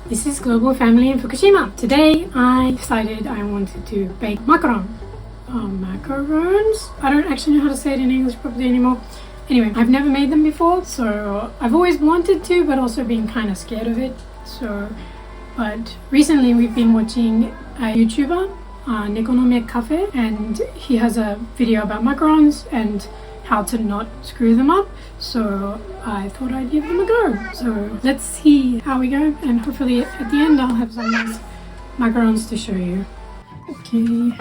This is Global Family in Fukushima. Today I decided I wanted to bake macaron. Macarons? I don't actually know how to say it in English properly anymore. Anyway, I've never made them before, so I've always wanted to, but also been kind of scared of it. But recently we've been watching a YouTuber, Neco Cafe, and he has a video about macarons and how to not screw them up. So I thought I'd give them a go. So let's see how we go, and hopefully at the end I'll have some nice macarons to show you. Okay,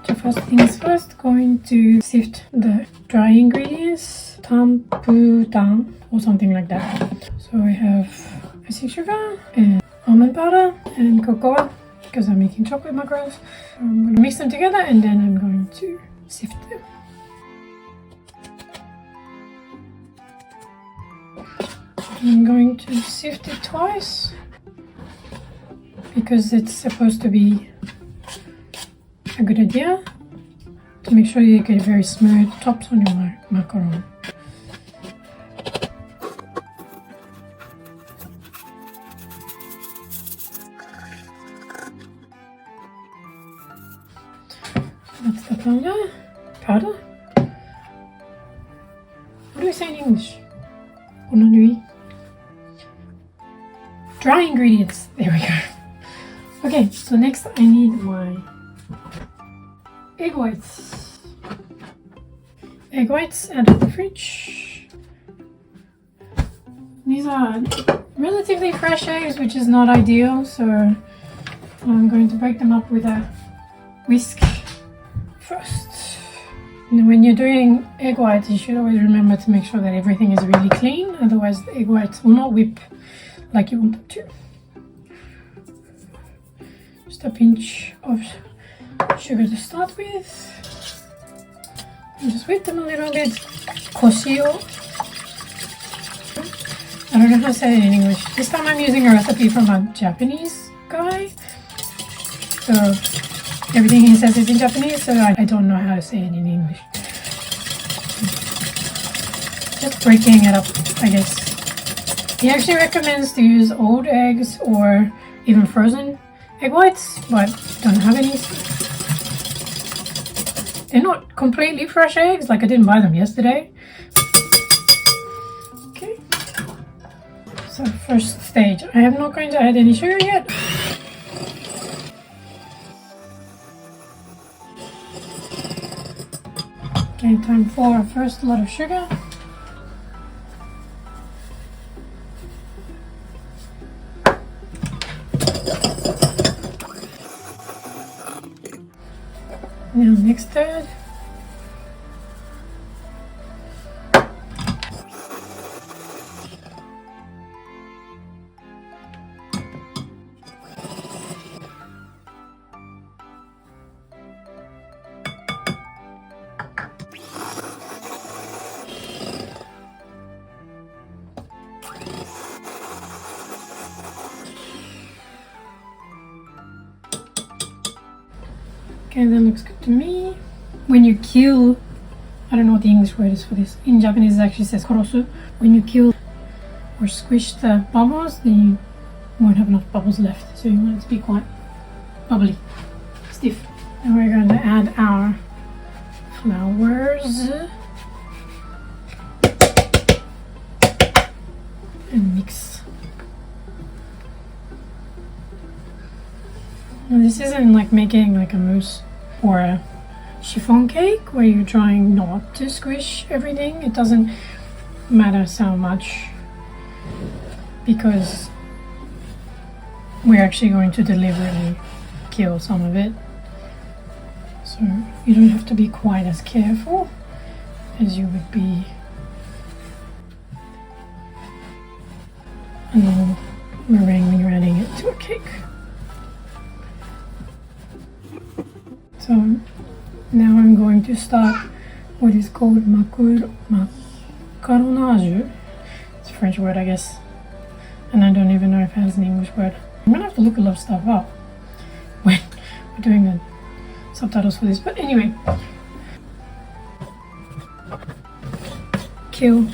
so first things first, going to sift the dry ingredients, tamputan or something like that. So I have icing sugar and almond powder and cocoa because I'm making chocolate macarons. So I'm going to mix them together and then I'm going to sift them. I'm going to sift it twice because it's supposed to be a good idea to make sure you get very smooth tops on your macaron. That's the powder. What do we say in English? Dry ingredients. There we go. Okay, so next I need my egg whites. Egg whites out of the fridge. These are relatively fresh eggs, which is not ideal, so I'm going to break them up with a whisk first. And when you're doing egg whites, you should always remember to make sure that everything is really clean, otherwise the egg whites will not whip like you want them to. Just a pinch of sugar to start with. And just whip them a little bit. Koshio. I don't know how to say it in English. This time I'm using a recipe from a Japanese guy. So everything he says is in Japanese, so I don't know how to say it in English. Just breaking it up, I guess. He actually recommends to use old eggs or even frozen egg whites, but don't have any. They're not completely fresh eggs, like I didn't buy them yesterday. Okay. So first stage, I am not going to add any sugar yet. Okay, time for our first lot of sugar. Now next third. Okay, that looks good to me. When you kill, I don't know what the English word is for this. In Japanese it actually says korosu. When you kill or squish the bubbles, then you won't have enough bubbles left. So you want it to be quite bubbly, stiff. And we're going to add our flowers and mix. And this isn't like making like a mousse or a chiffon cake where you're trying not to squish everything. It doesn't matter so much because we're actually going to deliberately kill some of it. So you don't have to be quite as careful as you would be a normal meringue when you're adding it to a cake. So now I'm going to start what is called macaronage. It's a French word, I guess. And I don't even know if it has an English word. I'm gonna have to look a lot of stuff up when we're doing the subtitles for this. But anyway, kill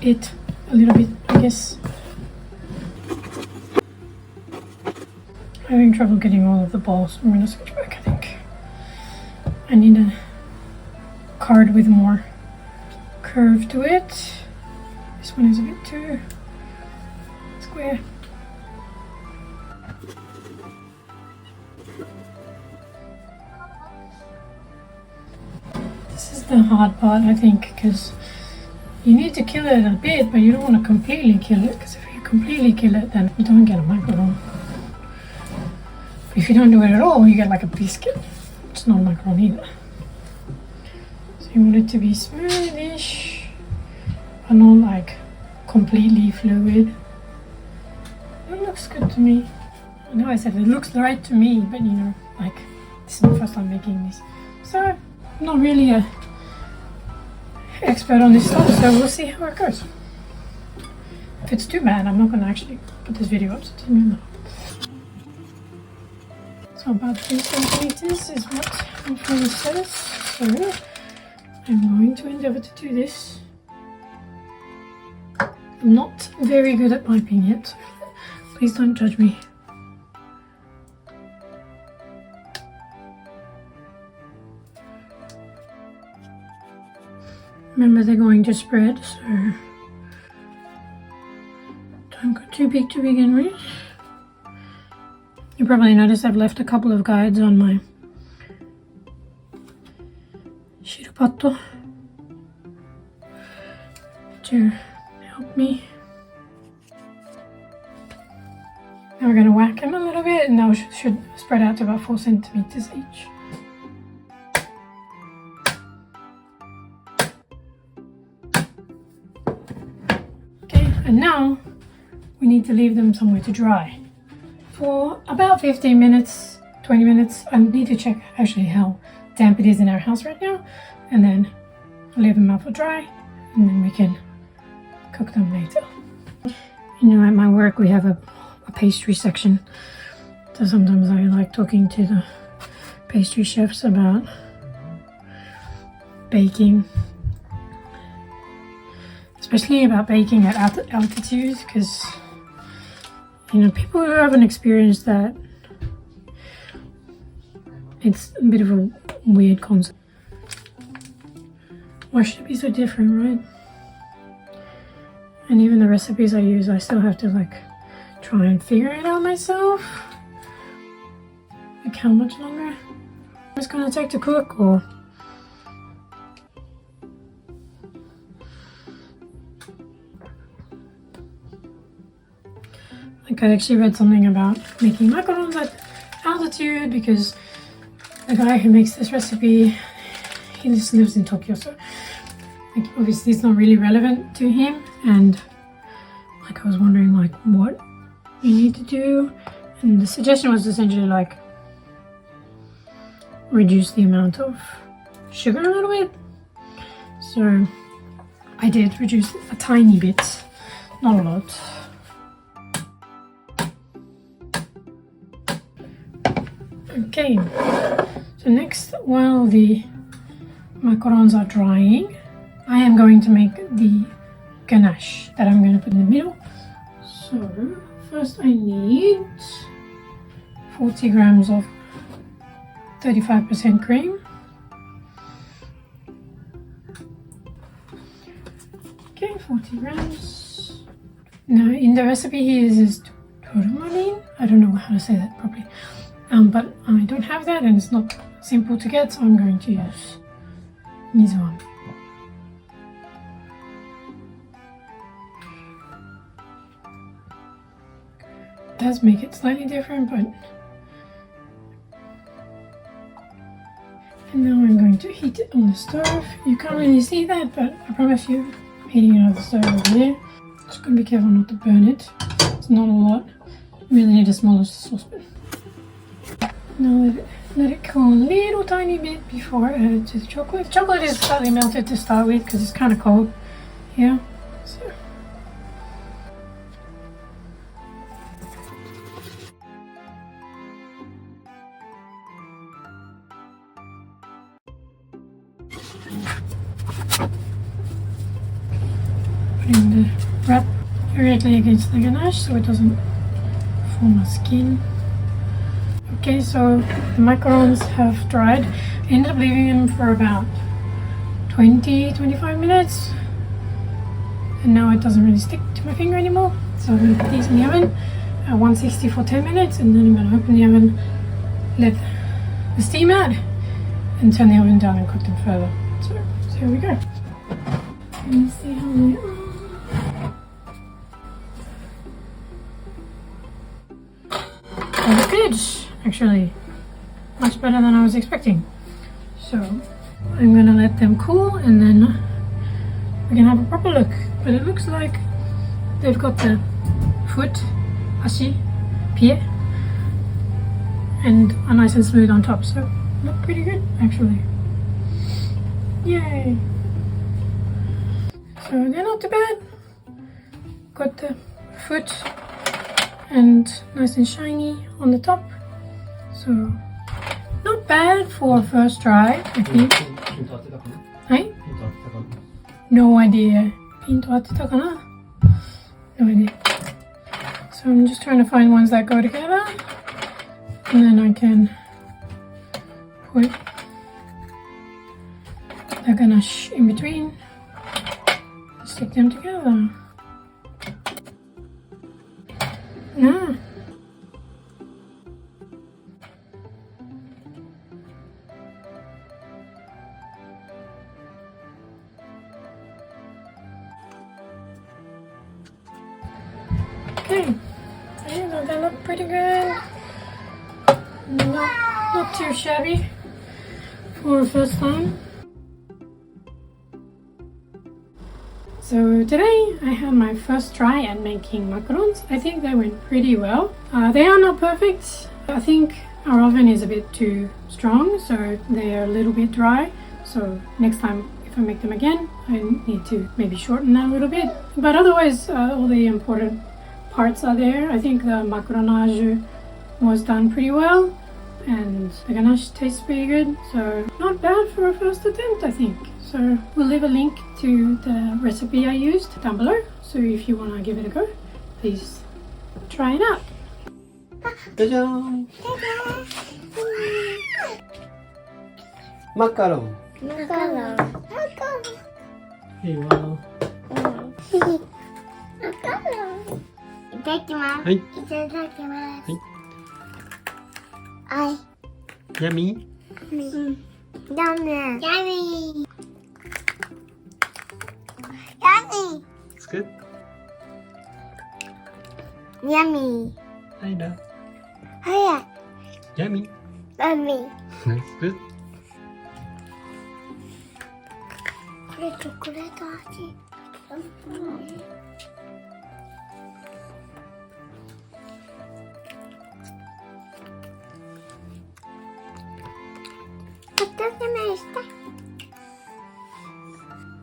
it a little bit, I guess. having trouble getting all of the balls. I'm gonna switch back, I think. I need a card with more curve to it. This one is a bit too square. This is the hard part, I think, because you need to kill it a bit, but you don't want to completely kill it, because if you completely kill it, then you don't get a macaron. If you don't do it at all, you get like a biscuit. It's not a macaron either. So you want it to be smoothish, but not like completely fluid. It looks good to me. I know I said it looks right to me, but you know, like, this is my first time making this. So, I'm not really a expert on this stuff, so we'll see how it goes. If it's too bad, I'm not going to actually put this video up, so it doesn't matter. So about 3 centimeters is what my friend says, so I'm going to endeavour to do this. I'm not very good at piping yet, so please don't judge me. Remember, they're going to spread, so don't go too big to begin with. You probably noticed I've left a couple of guides on my shirupato to help me. Now we're going to whack them a little bit, and those should spread out to about 4 centimeters each. And now we need to leave them somewhere to dry for about 15 minutes, 20 minutes. I need to check actually how damp it is in our house right now, and then leave them out for dry, and then we can cook them later. You know, at my work we have a pastry section, so sometimes I like talking to the pastry chefs about baking. Especially about baking at altitude, because you know, people who haven't experienced that, it's a bit of a weird concept. Why should it be so different, right? And even the recipes I use, I still have to like try and figure it out myself. Like how much longer it's gonna take to cook, or like I actually read something about making macarons at altitude, because the guy who makes this recipe, he just lives in Tokyo, so like obviously it's not really relevant to him, and like I was wondering like what you need to do, and the suggestion was essentially like reduce the amount of sugar a little bit. So I did reduce a tiny bit, not a lot. Okay, so next, while the macarons are drying, I am going to make the ganache that I'm going to put in the middle. So first I need 40 grams of 35% cream. Okay, 40 grams. Now in the recipe he uses tourmaline. I don't know how to say that properly. But I don't have that, and it's not simple to get, so I'm going to use mizuan. It does make it slightly different, but... And now I'm going to heat it on the stove. You can't really see that, but I promise you, I'm heating it on the stove over there. Just gotta be careful not to burn it. It's not a lot. You really need a smaller saucepan. Now let it cool a little tiny bit before I add it to the chocolate. The chocolate is slightly melted to start with because it's kind of cold here. So. Putting the wrap directly against the ganache so it doesn't form a skin. Okay, so the macarons have dried. I ended up leaving them for about 20-25 minutes. And now it doesn't really stick to my finger anymore. So I'm going to put these in the oven at 160 for 10 minutes. And then I'm going to open the oven, let the steam out, and turn the oven down and cook them further. So here we go. Let me see how they are. They look good, actually. Much better than I was expecting. So I'm going to let them cool and then we can have a proper look. But it looks like they've got the foot, ashi, pie, and are nice and smooth on top. So look pretty good, actually. Yay! So they're not too bad. Got the foot and nice and shiny on the top. So not bad for first try, I think. Hey? No idea. Pinto atteta kana? No idea. So I'm just trying to find ones that go together. And then I can put the ganache in between. Stick them together. Yeah. Okay, yeah, so they look pretty good. Not too shabby for a first time. So today I had my first try at making macarons. I think they went pretty well. They are not perfect. I think our oven is a bit too strong, so they are a little bit dry. So next time if I make them again, I need to maybe shorten that a little bit. But otherwise, all the important parts are there. I think the macaronage was done pretty well, and the ganache tastes pretty good. So not bad for a first attempt, I think. So we'll leave a link to the recipe I used down below. So if you want to give it a go, please try it out. じゃじゃーん。マカロン。いいわ。いただきます。はい。いただきます。はい。はい。ヤミうん。ダメ。ヤミー。ヤミー。つく。ー。ヤミー。はいだ。早い。ヤミー。ヤミー。つく。これチョコレート味。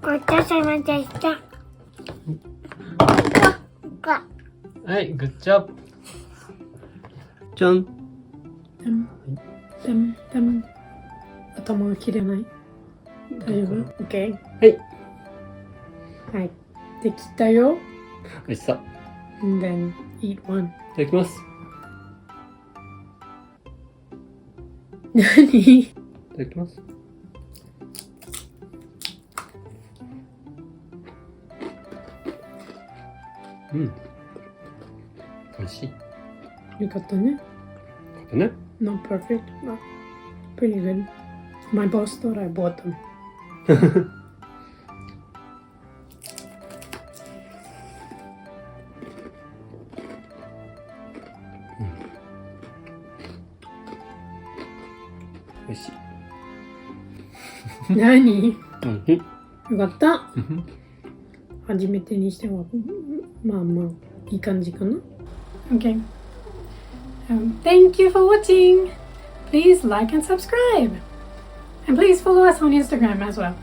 ごちそうさまでした。はい、グッジョブ。じゃん。でも頭が切れない。大丈夫 ?OK。はい。はい。できたよ。美味しそう。And then eat one. いただきます。何？いただきます。うん。美味しい。よかったね。よかったね。Not perfect, but pretty good. My boss thought I bought them. 美味しい。何？うん。よかった。初めてにしてはまあまあいい感じかな。Okay. Thank you for watching. Please like and subscribe. And please follow us on Instagram as well.